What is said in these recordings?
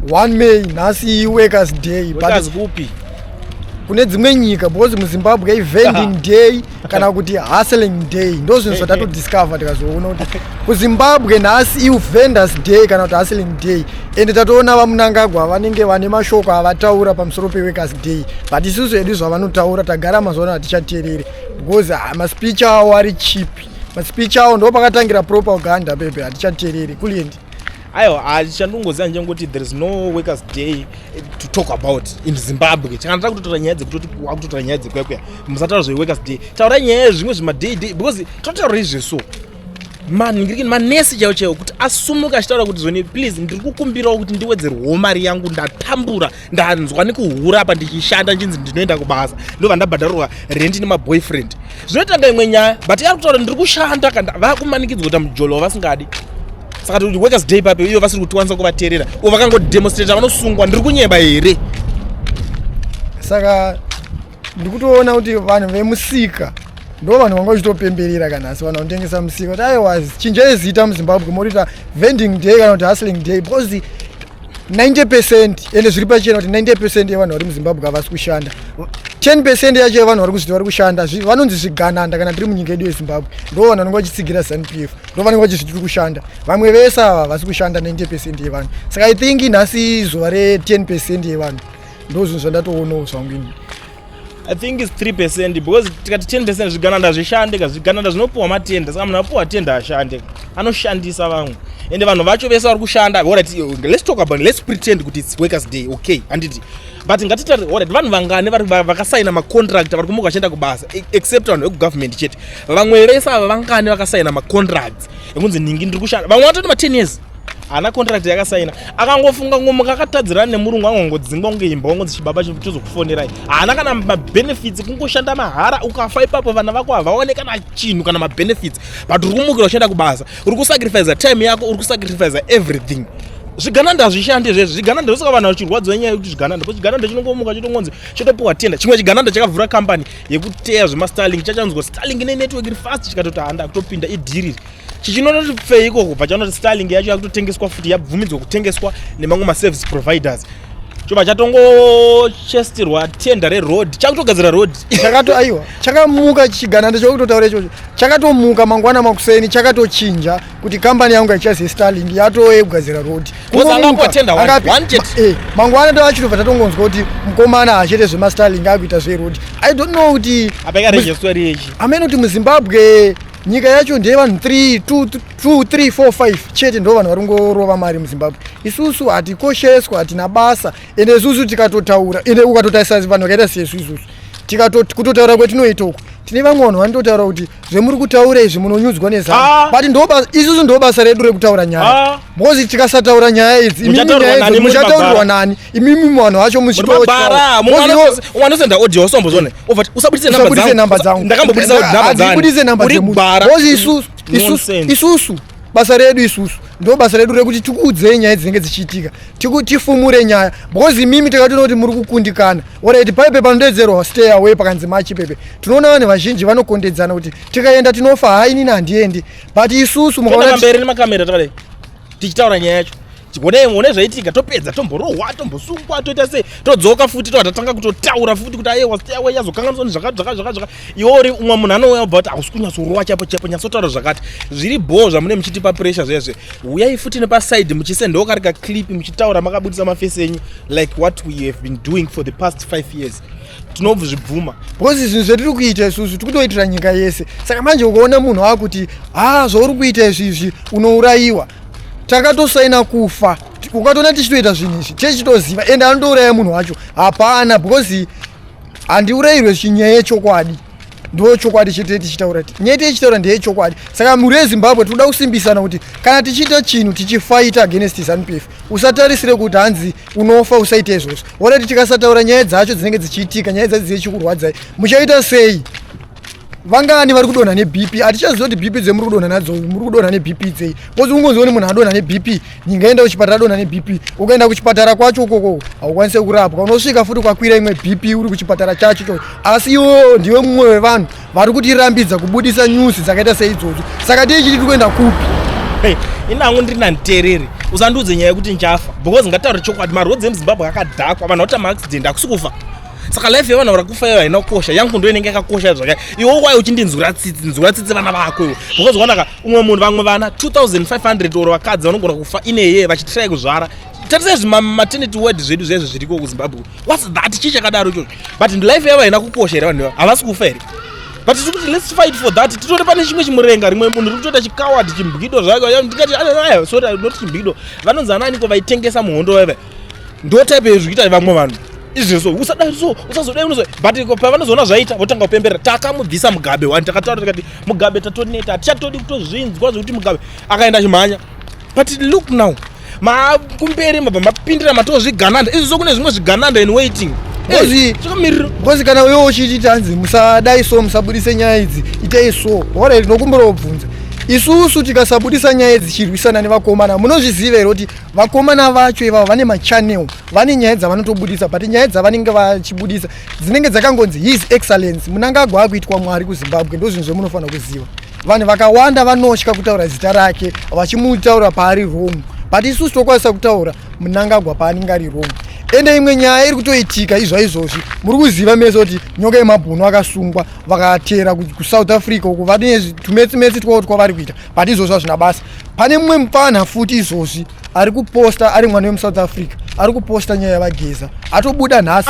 1 May nhasi workers day workers kupi kune dzimwe nyika because muZimbabwe vending day kana kuti hustling day ndozvinhu zvatatodiscover tikazoona kuti kuZimbabwe nhasi vendors day kana kuti hustling day ende tatoona vaMnangagwa vanenge vane mashoko avataura pamusoro peworkers day but isusu edu zvavanotaura tagara mazuva ano hatichateereri because maspeech avo ari cheap maspeech avo ndo pakatangira propaganda pepe hatichateereri kuliendi aiwa chandongoziva njengoti there is no workers day to talk about in Zimbabwe kana tava kutotora nyaya dzekutoti wakutotora nyaya dzekuyakweya musataura zveworkers day taura nyaya zvimwe zvimaday because totaura izveso manesi chaiwo chaiwo kuti asumuka achitaura kuti zvone please ndiri kukumbirawo kuti ndiwedzerwewo mari yangu ndatambura ndanzwa nekuhura apa ndichishanda nchinzi ndinoenda kubasa ndobva ndabhadharirwa rent nemaboyfriend zvinotanga imwe nyaya but ari kutaura ndiri kushanda kana vakumanikidzwa kuita mujolo vasingadi saka kuti workers day pape iyo vasiri kutikwanisa kuvateerera uvo vakangodemonstrata vanosungwa ndiri kunyeba here saka ndikutoona kuti vanhu vemusika ndo vanhu vanga vachitopemberera kana asi vanhu vanotengesa musika kuti aiwa chinjai zita muZimbabwe morita vending day kana kuti hustling day because 90% ende zviri pachena kuti 90% yevanhu vari muZimbabwe havasi kushanda 10% yacho yevanhu vari kuzviti vari kushanda vanonzi zvigananda kana tiri munyika yedu yeZimbabwe ndo vanhu vanenge vachitsigira ZANU-PF ndo vanenge vachizviti tiri kushanda vamwe vese ava havasi kushanda 90% yevanhu saka I think nhasi zuva re10% yevanhu ndo zvinhu zvandatoonawo zvangwini I think it's 3% because tikati 10% zvigananda zvishande zvigananda zvinopuwa matenda saka munhu apuwa tenda ashande anoshandisa vamwe ende vanhu vacho vese vari kushanda alright let's talk about let's pretend kuti it's workers day okay anditi but ngatitari alright vanhu vangane vakasaina macontract vari kumuka vachienda kubasa except vanhu vekugovernment chete vamwe vese ava vangane vakasaina macontracts ekunzi ningi ndiri kushanda vamwe vatoti ma10 years ana contract yakasaina akangofunga ngomuka akatadzirana nemurungu angongodzingwa kunge imba wangodzichibaba chozokufonerai haana kana mabenefits kungoshanda mahara ukafa ipapo vana vako havaoneka na chinhu kana mabenefits but uri kumukira uchienda kubasa uri kusacrifice time yako uri kusacrifice everything zvigananda zvishande zvezvi zvigananda zvisaka vanhu vachirwadzwa nyaya yekuti zvigananda kuti zvigananda chinongomuka chitongonzi chotopuwa tenda chimwe chigananda chakavhura company yekuteya zvemastarling chachanzwa starling ine network iri fast chikatoti handa kutopinda idhiriri chichinototi pfei ikoko pachanoti starling yacho yakutotengeswa futi yabvumidzwa kutengeswa nemamwe maservice providers chobva chatongochestirwa tenda reroad chakutogadzira road aiwa chakamuka chigananda chokutotaura ichocho chakatomuka mangwana makuseni chakatochinja kuti kambani yangu ichazi starling yatove kugadzira road mangwana ndavachitobva tatongonzwa kuti mukomana achete zvemastarling akuita zveroad I don't know kuti amene kuti muZimbabwe nyika yacho ndeye vanhu 3 3 4 5 chete ndo vanhu vari kungorova mari muZimbabwe isusu hatikosheswa hatina basa ende isusu tikatotaura ende ukatotarisa vanhu vakaita sesu isusu kutotaura kwetinoita uku tine vamwe vanhu vanototaura kuti zvemuri kutaura izvi munonyudzwa nezano but isusu ndo basa redu rekutaura nyaya because tikasataura nyaya idzi imimi muchataurirwa nani imimi vanhu vacho muchianosenda audio wasombozone usabudise namba dzangu ndakambobudise namba dzemu because isusu basa redu isusu ndo basa redu rekuti tikuudzei nyaya dzinenge dzichiitika tifumure nyaya because imimi takatoona kuti muri kukundikana alright paipe panodedzerwa stay away pakanzi machi pepe tinoona vanhu vazhinji vanokondedzana kuti tikaenda tinofa hainini handiendi but isusu mukaona mberi nemakamera takadai tichitaura nyaya yacho one zvaitika topedza tomborohwa tombosungwa toita sei todzoka futi totatanga kutotaura futi kuti aiwa stay away yazokanganiswa nezvakati iwori umwe munhu anouya but hausi kunyatsorohwa chapo nyatsotaura zvakati zviri bho zvamune muchitipa pressure zvezve uyai futi nepaside muchisendawo karika clip muchitaura makabudisa mafesi enyu like what we have been doing for the past 5 years tinobva zvibvuma because zvinhu zvetiri kuita isusu tikutoitira nyika yese saka manje ukaona munhu akuti zvauri kuita izvizvi unourayiwa takatosaina kufa ukatoona tichitoita zvinhu izvi tichitoziva ende anotouraya munhu wacho hapana because handiurayirwe chinyaya yechokwadi ndo chokwadi chete tichitaura nyaya tichitaura ndeyechokwadi saka muri weZimbabwe tinoda kusimbisana kuti kana tichiita chinhu tichifight against ZANU-PF usatarisire kuti hanzi unofa usaite izvozvo orati tikasataura nyaya dzacho dzinenge dzichiitika nyaya dzacho dzichikurwadzai muchaita sei vangani vari kudonha neBP hatichaziva kuti BP dzemuri kudonha nadzo muri kudonha neBP dzei because ungonzioni munhu adonha neBP ningaenda kuchipatara adonha neBP ukaenda kuchipatara kwacho ukoko haukwanise kurapwa unosvika futi kwakwira imwe BP uri kuchipatara chacho asi iwo ndiwe mumwe wevanhu vari kutirambidza kubudisa nyusi dzakaita seidzodzo saka tichiti tiri kuenda kupi inangu ndiri nantereri usandiudze nyaya yekuti nchafa because ngataura chokwadi marodzi emuzimbabwe akadhakwa vanhu vatama accident akusi kufa saka life yevanhu vari kufa iyo haina kukosha yangu ndo inenge yakakosha zvakare iwe wai uchindinzura tsitsi vana vako iwe because wanaka umwe munhu vamwe vana 2500 oro vakadzi vanogona kufa ineye vachitrai kuzvara tarisei maternity ward zvedu zvezvo zviriko kuzimbabwe what's that chii chakadaro ichocho but life yavo haina kukosha here vanhu havasi kufa here but tikuti let's fight for that titore pane chimwe chimurenga rimwe munhu ri kutoita chikawadi chimbwido zvako ndikati sorry not chimbwido vanonzi ananiko vaitengesa muhondo veve ndo type yezvikuita vamwe vanhu izvizvo usadai so usazodai unozo but pavanozoona zvaita votanga kupembera takamubvisa Mugabe wani takataura tikati Mugabe tatoneta hatichatodi kutozvinzwa zvokuti Mugabe akaenda chimhanya but look now makumberi mabva mapindira matozvigananda izvizvo kune zvimwe zvigananda in waiting kozi kana uyo uchiti tanzi musadai so musabudise nyaya idzi itei so ora ndinokumbira kubvunza isusu tikasabudisa nyaya idzi chirwisana nevakomana munozviziva here kuti vakomana vacho ivavo vane machanel vane nyaya dzavanotobudisa but nyaya dzavanenge vachibudisa dzinenge dzakangonzi his excellence Mnangagwa akuitwa mwari kuZimbabwe ndo zvinhu zvemunofanira kuziva vanhu vakawanda vanotya kutaura zita rake vachimutaura paari wrong but isusu tokwanisa kutaura Mnangagwa paanenge ari wrong ende imwe nyaya iri kutoitika izvozvi muri kuziva mese kuti nyoka yemabhunu akasungwa vakatera kuSouth Africa uko vane tumetsi twavari kuita but izvozvo hazvina basa pane mumwe mupana futi izvozvi ari kuposta ari mwana wemuSouth Africa ari kuposta nyaya yavageza atobuda nhasi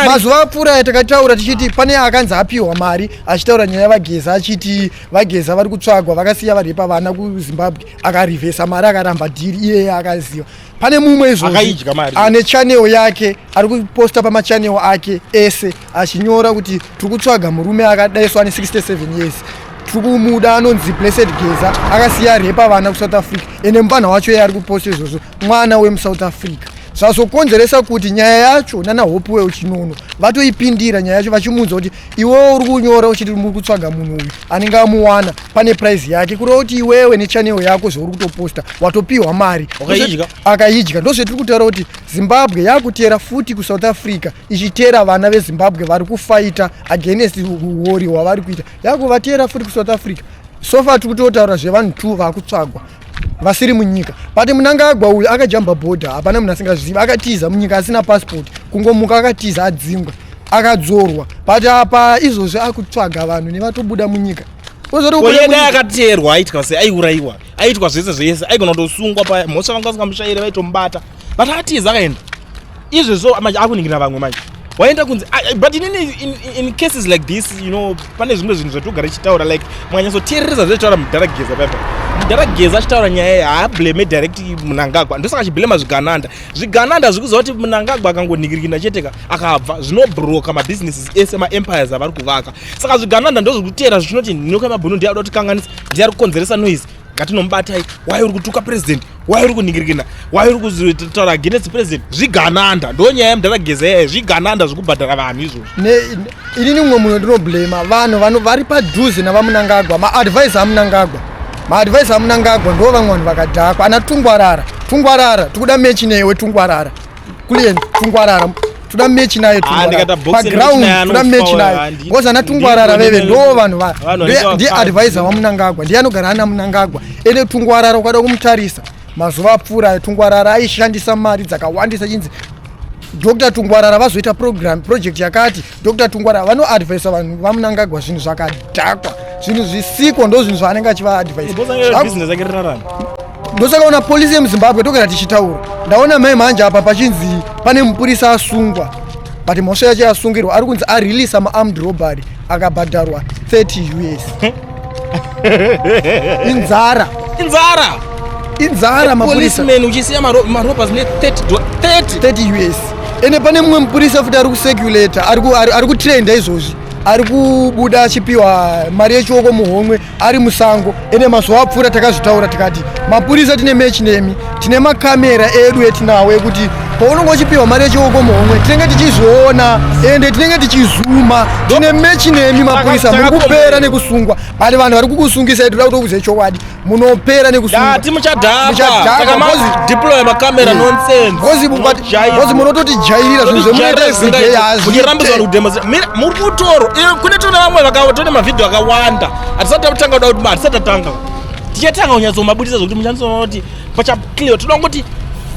mazuva apfuura takataura tichiti pane akanzi apiwa mari achitaura nyaya yavageza achiti vageza vari kutsvagwa vakasiya varipa vana kuZimbabwe akarivhesa mari akaramba dhiri iyeye akaziva pane mumwe izvozvi ane chanel yake ari kuposta pamachanel ake ese achinyora kuti tiri kutsvaga murume akadaiswa ane 67 years tiri kumuda anonzi Blessed Geza akasiya repa vana kuSouth Africa ene mupana wacho iye ari kuposta izvozvo mwana wemuSouth Africa zvazokonzeresa kuti nyaya yacho nana Hope Chinono vatoipindira nyaya yacho vachimunza kuti iwewe uri kunyora uchiti muri kutsvaga munhu uyu anenge amuwana pane prize yake kureva kuti iwewe nechanel yako zvauri kutoposta watopiwa mari akaidya ndozvetiri kutaura kuti Zimbabwe yakutera futi kuSouth Africa ichitera vana veZimbabwe vari kufaita against uori hwavari kuita yakuvatera futi kuSouth Africa sofa tiri kutotaura zvevanhu 2 vakutsvagwa vasiri munyika but Mnangagwa uyu akajamba border hapana munhu asingazviziva akatiza munyika asina passport kungomuka akatiza adzingwa akadzorwa but apa izvozvi akutsvaga vanhu nevatobuda munyika yega akateerwa aitwa sei aiurayiwa aitwa zvese zvese aigona kutosungwa pamhosva vanga vasingamushayire vaitomubata but akatiza akaenda izvezvo akuningira vamwe manje waenda kunzi but in cases like this you know pane zvimwe zvinhu zvatogara chitaura like mwanyasoteereresa zvetaura Mudharageza papa Mudharageza achitaura nyaya haablame direct Mnangagwa ndosaka achiblema zvigananda zviri kuziva kuti Mnangagwa akangoningirikina cheteka akabva zvinobroka mabusinesses ese maempires avari kuvaka saka zvigananda ndozviri kuteera zvichinoti nyoka yemabhunu ndiye ada kutikanganisa ndiye ari kukonzeresa noise ngatinombatai wai uri kutuka president wai uri kuningirikina wai uri kutaura against president zvigananda ndo nyaya yeMudharageza yeye zvigananda zvekubhadhara vanhu izvozvo inini mumwe munhu ndinoblema vanhu vari padhuze navaMnangagwa maadvise aMnangagwa ndo vamwe vanhu vakadhakwa ana Tungwarara tikuda mechi newe Tungwarara kulieni Tungwarara tuda mechi naye paground tuda mechi naye because ana Tungwarara veve ndo vanhu ndiye advisor waMnangagwa ndiye anogara ana Mnangagwa ene Tungwarara ukada kumutarisa mazuva apfuura Tungwarara aishandisa mari dzakawandisa chinzi Dr. Tungwarara vazoita project yakati Dr. Tungwarara vanoadvisa vanhu vaMnangagwa zvinhu zvakadhakwa zvinhu zvisiko ndo zvinhu zvaanenge achivaadvisa ndosaka una polisi yemuZimbabwe togara tichitaura ndaona mai manje apa pachinzi pane mupurisa asungwa but mhosva yacho yasungirwa ari kunzi arelease armed robbery akabhadharwa 30 US inzara mapurisa uchisiya maropa zine 30 US ene pane mumwe mupurisa futi ari kuseculata ari kutrenda izvozvi ari kubuda achipiwa mari yechioko muhomwe ari musango ene mazuva apfuura takazvitaura tikati mapurisa tine mechi nemi tine makamera edu etinawo ekuti paunenge uchipiwa mari yechioko muhomwe tinenge tichizviona ende tinenge tichizuma tine mechi nemi mapurisa muri kupera nekusungwa bali vanhu vari kukusungisa toda kutokuziva chokwadi munopera nekusungwa kozi munototi jairira zvinhu muri kutoro kune tona vamwe vakatone mavhidhio akawanda hatisati tatanga kuda kuti hatisati tatanga tichatanga kunyatsomabudisa zvokuti muchandisona kuti pachaclear toda kungoti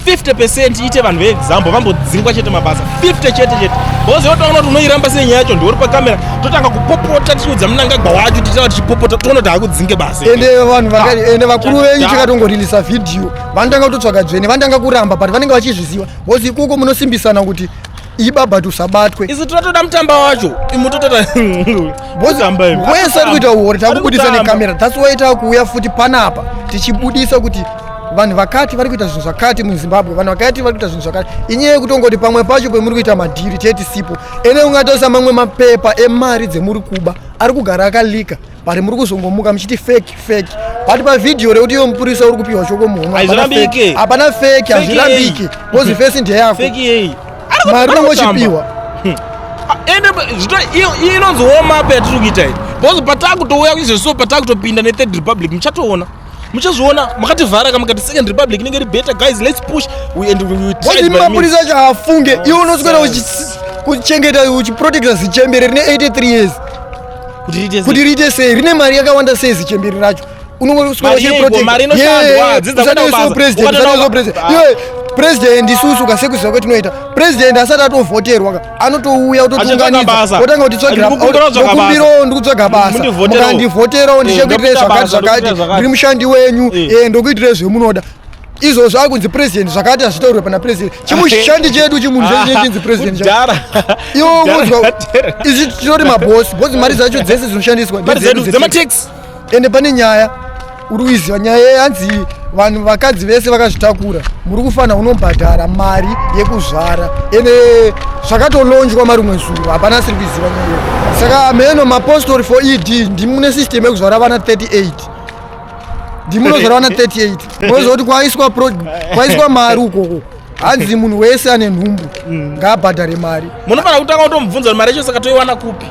50% ite vanhu veexample vambodzingwa chete mabasa 50 chete because yotaona kuti unoiramba sei nyaya yacho ndiuri pakamera totanga kupopota tichiudza munangagwa wacho tichitaura tichipopota toona kuti hakudzinge basa ende vanhu ende vakuru venyu chakatongorilisa vhidhiyo vanotanga kutotsvaga dzvene vanotanga kuramba but vanenge vachizviziva because ikuko munosimbisana kuti ibaba tusabatwe isi totoda mutamba wacho imutotota wese ari kuita uhori takubudisa nekamera that's why takuuya futi panapa tichibudisa kuti vanhu vakati vari kuita zvinhu zvakati muzimbabwe vanhu vakati vari kuita zvinhu zvakati inyaya yekutongoti pamwe pacho pemuri kuita madhiri chete sipo ene ungatoisa mamwe mapepa emari dzemuri kuba ari kugara akalika pari muri kuzongomuka muchiti fake pati pavhidhiyo rekuti iyo mupurisa uri kupiwa shoko muhomwe hapana fake hazvirambike kozi fesi ndeyako mari unongochipiwa ende inonzi warm-up yatiri kuita iyi because patakutouya izvezvo patakutopinda ne3rd republic muchatoona muchazviona makativhara kamukati 2nd republic inenge iri better guys let's push mapurisa acho haafunge iwe unoswera kuchengeta uchiprotecta zichembere rine 83 years kuti riite sei rine mari yakawanda sei zichembere racho president isusu kasekuziva kwetinoita president asati atovhoterwa anotouya ototunganidza otanga kuti tsvagirokumbiro ndikutsvaga basa mukandivhoterawo ndichekuitire zvakati ndiri mushandi wenyu ndokuitire zvemunoda izvozvo akunzi president zvakati hazvitaurwe pana president chimushandi chedu chimunhu chinzi president iwo unzwa izi tinoti mabosi bhosi mari dzacho dzese dzinoshandiswa ende pane nyaya uri kuiziva nyaya yanzi vanhu vakadzi vese vakazvitakura muri kufanira unobhadhara mari yekuzvara ende zvakatolonjwa marumwe zuru hapana siri kuiziva nyaya saka meno mapostori for ed ndimune system yekuzvara vana 38 ndimunozvara vana 38 moziva kuti kwaiswa mari ukoko hanzi munhu wese ane nhumbu ngaabhadhare mari munofanira kutanga kutomubvunza kuti mari yacho saka toiwana kupi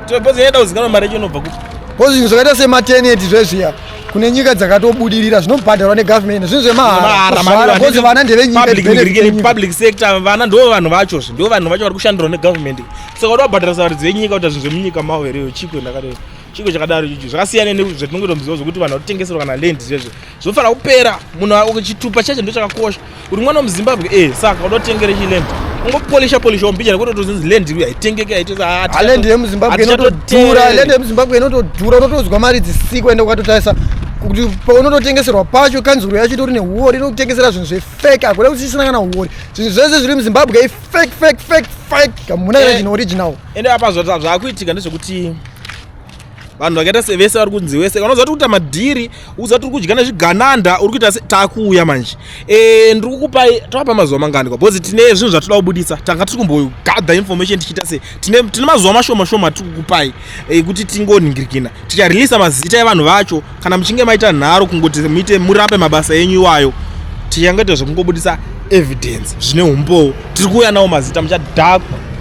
toenda kuzikanwa mari yacho inobva kupi kozi zvinhu zvakaita semateneti zvezviya kune nyika dzakatobudirira zvinobhadharwa negavhmendi zvinhu zvemahara kozi vana ndevepublic sector vana ndo vanhu vachozvo ndo vanhu vacho vari kushandirwa negavhmendi saka kuti wabhadhara sari dzenyika kuti zvinhu zvemunyika mavo hereyo chiko ndakadaro chiko chakadaro ichi zvakasiyana nezvetinongotomziva zvokuti vanhu varikutengeserwa kana land zvezvo zvinofanira kupera munhu chitupa chacho ndo chakakosha uri mwana wemuzimbabwe saka udotengere chiland ungopolisha umbija nekuti tozinzi land iri haitengeke haitesaaland yemuzimbabwe inotodhura land yemuzimbabwe inotodhura unotozwa mari dzisiko ende ukatotarisa kuti paunototengeserwa pacho kanzuro yacho itori nehuori inokutengesera zvinhu zvefake akuda kusisina kana huori zvinhu zvese zviri muzimbabwe fake kamuna kana chino original ende apa zvaakuitika ndezvekuti vanhu vakaita sevese vari kunzi wese unoziva kuti kuita madhiri uziva kuti uri kudya nezvigananda uri kuita takuuya manje ndiri kukupai toapa mazuva mangani because tine zvinhu zvatoda kubudisa tanga tiri kumbogadha information tichiita se tine mazuva mashoma tiri kukupai kuti tingoningirikina ticharelisa mazita evanhu vacho kana muchinge maita nharo kungoti muite murape mabasa enyu iwayo tichangaita zvekungobudisa evidence zvine umbowo tiri kuuya nawo mazita muchadhakwa